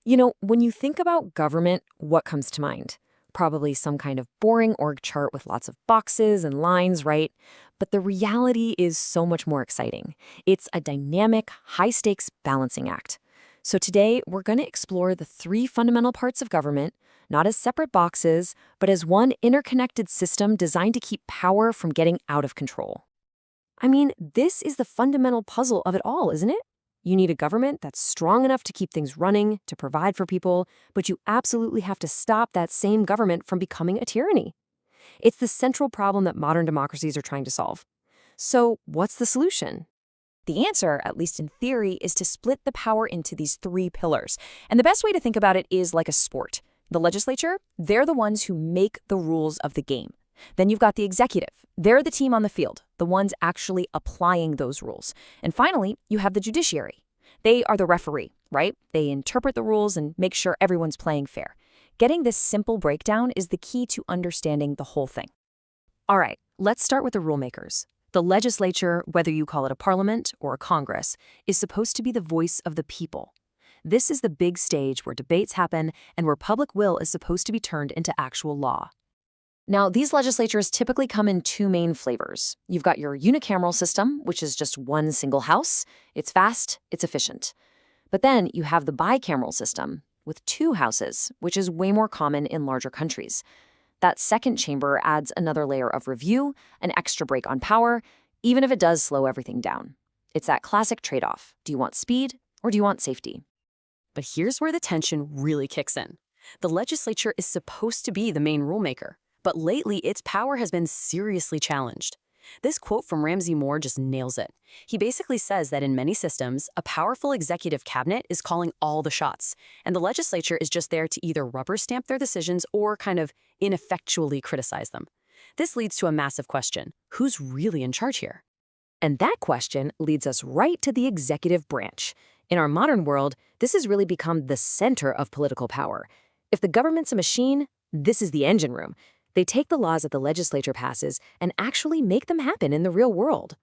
When you think about government, what comes to mind? Probably some kind of boring org chart with lots of boxes and lines, right? But the reality is so much more exciting. It's a dynamic, high-stakes balancing act. So today, we're going to explore the three fundamental parts of government, not as separate boxes, but as one interconnected system designed to keep power from getting out of control. I mean, this is the fundamental puzzle of it all, isn't it? You need a government that's strong enough to keep things running, to provide for people, but you absolutely have to stop that same government from becoming a tyranny. It's the central problem that modern democracies are trying to solve. So, what's the solution? The answer, at least in theory, is to split the power into these three pillars. And the best way to think about it is like a sport. The legislature, they're the ones who make the rules of the game. Then you've got the executive. They're the team on the field, the ones actually applying those rules. And finally, you have the judiciary. They are the referee, right? They interpret the rules and make sure everyone's playing fair. Getting this simple breakdown is the key to understanding the whole thing. All right, let's start with the rulemakers. The legislature, whether you call it a parliament or a congress, is supposed to be the voice of the people. This is the big stage where debates happen and where public will is supposed to be turned into actual law. Now, these legislatures typically come in two main flavors. You've got your unicameral system, which is just one single house. It's fast, it's efficient. But then you have the bicameral system with two houses, which is way more common in larger countries. That second chamber adds another layer of review, an extra brake on power, even if it does slow everything down. It's that classic trade-off. Do you want speed or do you want safety? But here's where the tension really kicks in. The legislature is supposed to be the main rulemaker, but lately its power has been seriously challenged. This quote from Ramsey Moore just nails it. He basically says that in many systems, a powerful executive cabinet is calling all the shots, and the legislature is just there to either rubber stamp their decisions or kind of ineffectually criticize them. This leads to a massive question. Who's really in charge here? And that question leads us right to the executive branch. In our modern world, this has really become the center of political power. If the government's a machine, this is the engine room. They take the laws that the legislature passes and actually make them happen in the real world.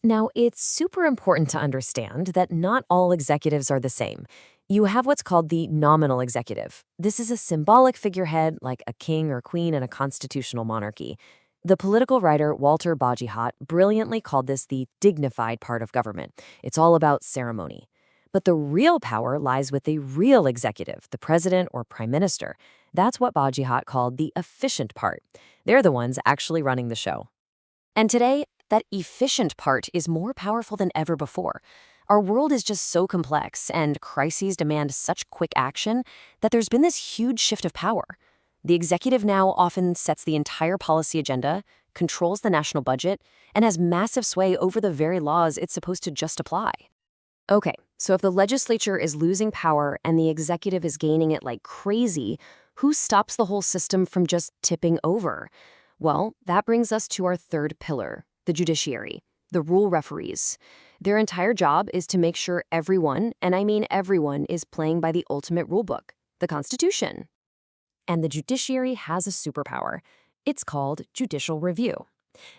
Now, it's super important to understand that not all executives are the same. You have what's called the nominal executive. This is a symbolic figurehead like a king or queen in a constitutional monarchy. The political writer Walter Bagehot brilliantly called this the dignified part of government. It's all about ceremony. But the real power lies with the real executive, the president or prime minister. That's what Bagehot called the efficient part. They're the ones actually running the show. And today, that efficient part is more powerful than ever before. Our world is just so complex, and crises demand such quick action that there's been this huge shift of power. The executive now often sets the entire policy agenda, controls the national budget, and has massive sway over the very laws it's supposed to just apply. Okay, so if the legislature is losing power and the executive is gaining it like crazy, who stops the whole system from just tipping over? Well, that brings us to our third pillar, the judiciary, the rule referees. Their entire job is to make sure everyone, and I mean everyone, is playing by the ultimate rulebook, the Constitution. And the judiciary has a superpower. It's called judicial review.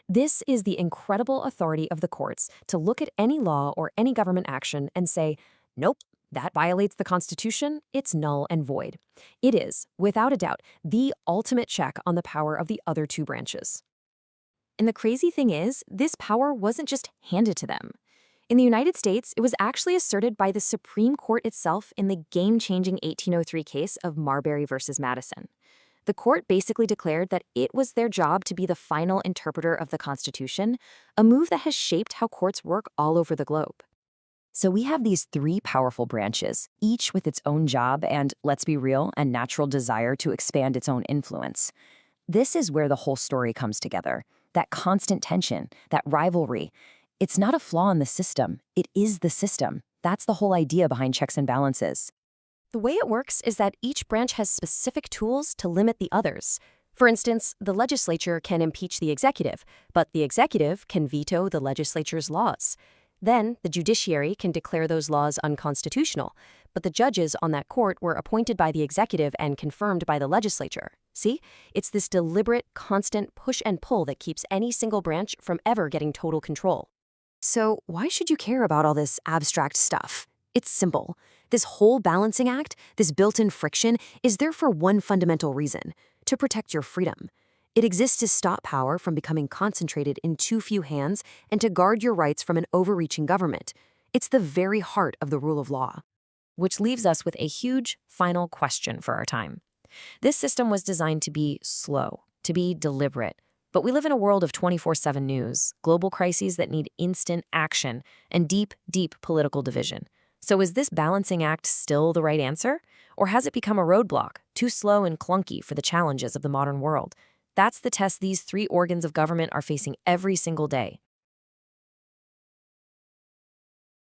This is the incredible authority of the courts to look at any law or any government action and say, nope, that violates the Constitution, it's null and void. It is, without a doubt, the ultimate check on the power of the other two branches. And the crazy thing is, this power wasn't just handed to them. In the United States, it was actually asserted by the Supreme Court itself in the game-changing 1803 case of Marbury versus Madison. The court basically declared that it was their job to be the final interpreter of the Constitution, a move that has shaped how courts work all over the globe. So we have these three powerful branches, each with its own job and, let's be real, a natural desire to expand its own influence. This is where the whole story comes together. That constant tension, that rivalry. It's not a flaw in the system. It is the system. That's the whole idea behind checks and balances. The way it works is that each branch has specific tools to limit the others. For instance, the legislature can impeach the executive, but the executive can veto the legislature's laws. Then, the judiciary can declare those laws unconstitutional, but the judges on that court were appointed by the executive and confirmed by the legislature. See? It's this deliberate, constant push and pull that keeps any single branch from ever getting total control. So, why should you care about all this abstract stuff? It's simple. This whole balancing act, this built-in friction, is there for one fundamental reason: to protect your freedom. It exists to stop power from becoming concentrated in too few hands and to guard your rights from an overreaching government. It's the very heart of the rule of law. Which leaves us with a huge final question for our time. This system was designed to be slow, to be deliberate. But we live in a world of 24/7 news, global crises that need instant action, and deep, deep political division. So is this balancing act still the right answer? Or has it become a roadblock, too slow and clunky for the challenges of the modern world? That's the test these three organs of government are facing every single day.